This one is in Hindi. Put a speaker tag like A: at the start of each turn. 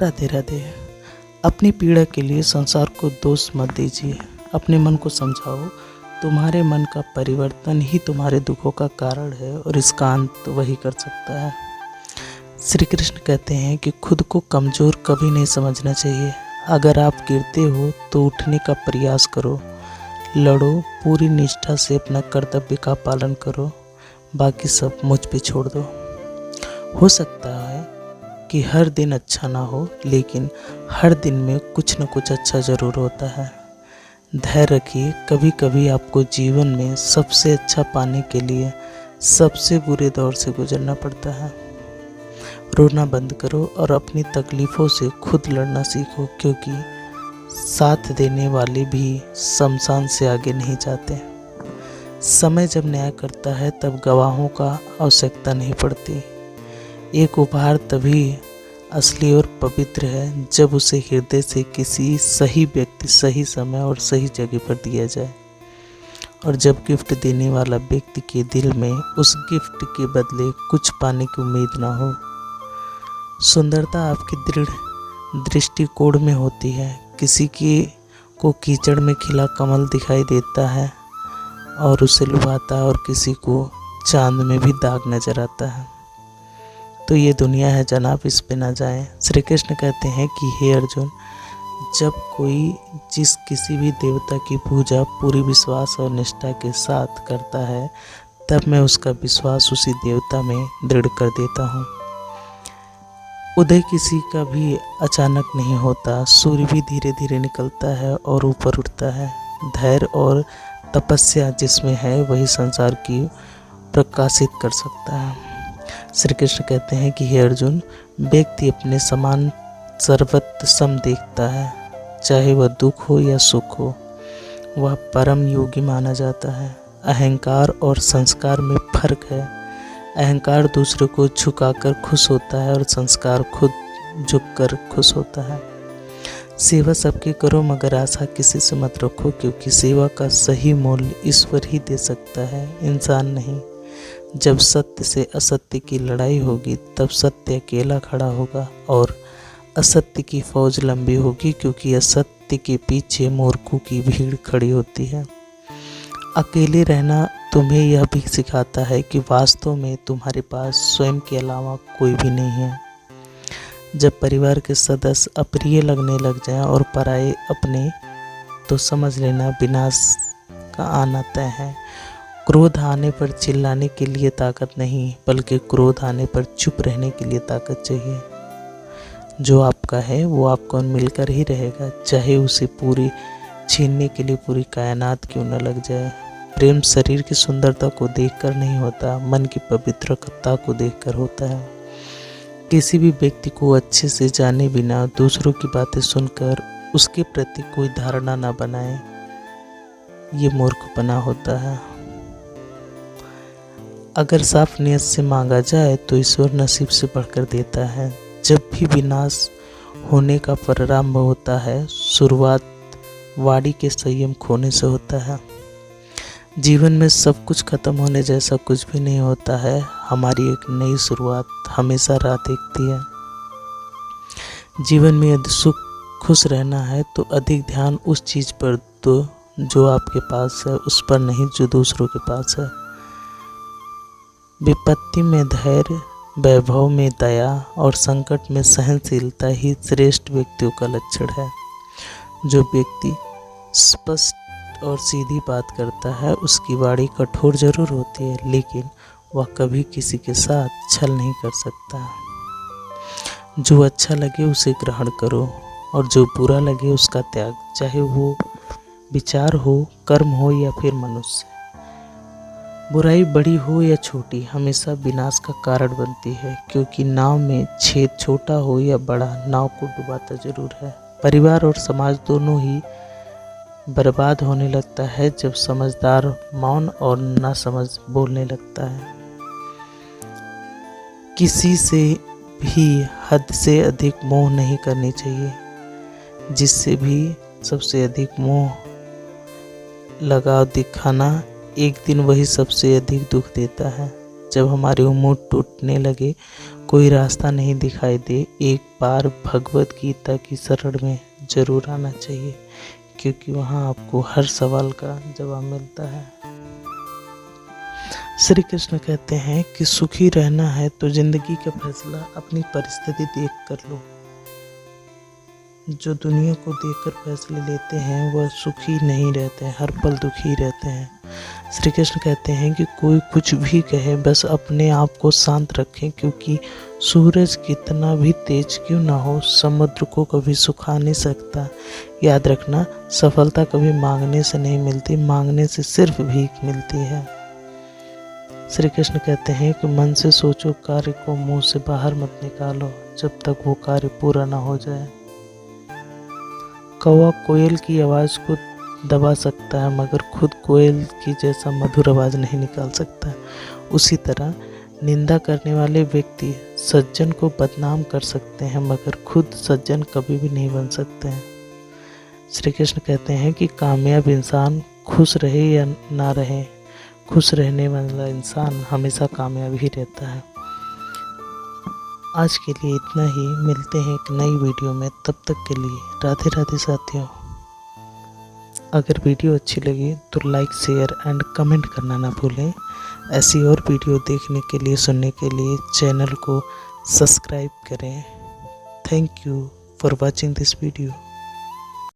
A: राधे राधे। अपनी पीड़ा के लिए संसार को दोष मत दीजिए। अपने मन को समझाओ, तुम्हारे मन का परिवर्तन ही तुम्हारे दुखों का कारण है और इसका अंत वही कर सकता है। श्री कृष्ण कहते हैं कि खुद को कमज़ोर कभी नहीं समझना चाहिए। अगर आप गिरते हो तो उठने का प्रयास करो, लड़ो, पूरी निष्ठा से अपना कर्तव्य का पालन करो, बाकी सब मुझ पे छोड़ दो। हो सकता है कि हर दिन अच्छा ना हो, लेकिन हर दिन में कुछ न कुछ अच्छा ज़रूर होता है। धैर्य रखिए, कभी कभी आपको जीवन में सबसे अच्छा पाने के लिए सबसे बुरे दौर से गुजरना पड़ता है। रोना बंद करो और अपनी तकलीफ़ों से खुद लड़ना सीखो, क्योंकि साथ देने वाले भी शमशान से आगे नहीं जाते। समय जब न्याय करता है तब गवाहों का आवश्यकता नहीं पड़ती। एक उपहार तभी असली और पवित्र है जब उसे हृदय से किसी सही व्यक्ति, सही समय और सही जगह पर दिया जाए, और जब गिफ्ट देने वाला व्यक्ति के दिल में उस गिफ्ट के बदले कुछ पाने की उम्मीद ना हो। सुंदरता आपकी दृढ़ दृष्टिकोण में होती है। किसी को कीचड़ में खिला कमल दिखाई देता है और उसे लुभाता है, और किसी को चांद में भी दाग नजर आता है। तो ये दुनिया है जनाब, इस पे ना जाएं। श्री कृष्ण कहते हैं कि हे अर्जुन, जब कोई किसी भी देवता की पूजा पूरी विश्वास और निष्ठा के साथ करता है, तब मैं उसका विश्वास उसी देवता में दृढ़ कर देता हूँ। उदय किसी का भी अचानक नहीं होता, सूर्य भी धीरे धीरे निकलता है और ऊपर उठता है। धैर्य और तपस्या जिसमें है वही संसार की प्रकाशित कर सकता है। श्री कृष्ण कहते हैं कि हे अर्जुन, व्यक्ति अपने समान सर्वत्र सम देखता है, चाहे वह दुख हो या सुख हो, वह परम योगी माना जाता है। अहंकार और संस्कार में फर्क है। अहंकार दूसरे को झुकाकर खुश होता है और संस्कार खुद झुककर खुश होता है। सेवा सबकी करो, मगर आशा किसी से मत रखो, क्योंकि सेवा का सही मूल्य ईश्वर ही दे सकता है, इंसान नहीं। जब सत्य से असत्य की लड़ाई होगी तब सत्य अकेला खड़ा होगा और असत्य की फौज लंबी होगी, क्योंकि असत्य के पीछे मूर्खों की भीड़ खड़ी होती है। अकेले रहना तुम्हें यह भी सिखाता है कि वास्तव में तुम्हारे पास स्वयं के अलावा कोई भी नहीं है। जब परिवार के सदस्य अप्रिय लगने लग जाएं और पराये अपने, तो समझ लेना विनाश का आना तय है। क्रोध आने पर चिल्लाने के लिए ताकत नहीं, बल्कि क्रोध आने पर चुप रहने के लिए ताकत चाहिए। जो आपका है वो आपको मिलकर ही रहेगा, चाहे उसे पूरी छीनने के लिए पूरी कायनात क्यों न लग जाए। प्रेम शरीर की सुंदरता को देखकर नहीं होता, मन की पवित्रता को देखकर होता है। किसी भी व्यक्ति को अच्छे से जाने बिना दूसरों की बातें सुनकर उसके प्रति कोई धारणा न बनाए, ये मूर्खपना होता है। अगर साफ नियत से मांगा जाए तो ईश्वर नसीब से बढ़कर देता है। जब भी विनाश होने का प्रारंभ होता है, शुरुआत वाणी के संयम खोने से होता है। जीवन में सब कुछ खत्म होने जैसा कुछ भी नहीं होता है। हमारी एक नई शुरुआत हमेशा राह देखती है। जीवन में यदि खुश रहना है तो अधिक ध्यान उस चीज़ पर दो जो आपके पास है, उस पर नहीं जो दूसरों के पास है। विपत्ति में धैर्य, वैभव में दया और संकट में सहनशीलता ही श्रेष्ठ व्यक्तियों का लक्षण है। जो व्यक्ति स्पष्ट और सीधी बात करता है, उसकी वाणी कठोर जरूर होती है, लेकिन वह कभी किसी के साथ छल नहीं कर सकता। जो अच्छा लगे उसे ग्रहण करो और जो बुरा लगे उसका त्याग, चाहे वो विचार हो, कर्म हो या फिर मनुष्य। बुराई बड़ी हो या छोटी हमेशा विनाश का कारण बनती है, क्योंकि नाव में छेद छोटा हो या बड़ा, नाव को डुबाता जरूर है। परिवार और समाज दोनों ही बर्बाद होने लगता है जब समझदार मौन और नासमझ बोलने लगता है। किसी से भी हद से अधिक मोह नहीं करनी चाहिए। जिससे भी सबसे अधिक मोह लगाव दिखाना, एक दिन वही सबसे अधिक दुख देता है। जब हमारी उम्मीद टूटने लगे, कोई रास्ता नहीं दिखाई दे, एक बार भगवत गीता की शरण में ज़रूर आना चाहिए, क्योंकि वहाँ आपको हर सवाल का जवाब मिलता है। श्री कृष्ण कहते हैं कि सुखी रहना है तो जिंदगी का फैसला अपनी परिस्थिति देख कर लो। जो दुनिया को देखकर फैसले लेते हैं वह सुखी नहीं रहते हैं, हर पल दुखी रहते हैं। श्री कृष्ण कहते हैं कि कोई कुछ भी कहे, बस अपने आप को शांत रखें, क्योंकि सूरज कितना भी तेज क्यों ना हो, समुद्र को कभी सुखा नहीं सकता। याद रखना, सफलता कभी मांगने से नहीं मिलती, मांगने से सिर्फ भीख मिलती है। श्री कृष्ण कहते हैं कि मन से सोचो, कार्य को मुंह से बाहर मत निकालो जब तक वो कार्य पूरा ना हो जाए। कौवा कोयल की आवाज़ को दबा सकता है, मगर खुद कोयल की जैसा मधुर आवाज़ नहीं निकाल सकता। उसी तरह निंदा करने वाले व्यक्ति सज्जन को बदनाम कर सकते हैं, मगर खुद सज्जन कभी भी नहीं बन सकते हैं। श्री कृष्ण कहते हैं कि कामयाब इंसान खुश रहे या ना रहे, खुश रहने वाला इंसान हमेशा कामयाब ही रहता है। आज के लिए इतना ही, मिलते हैं एक नई वीडियो में, तब तक के लिए राधे राधे साथियों। अगर वीडियो अच्छी लगी तो लाइक, शेयर एंड कमेंट करना ना भूलें। ऐसी और वीडियो देखने के लिए, सुनने के लिए चैनल को सब्सक्राइब करें। Thank you for watching this video.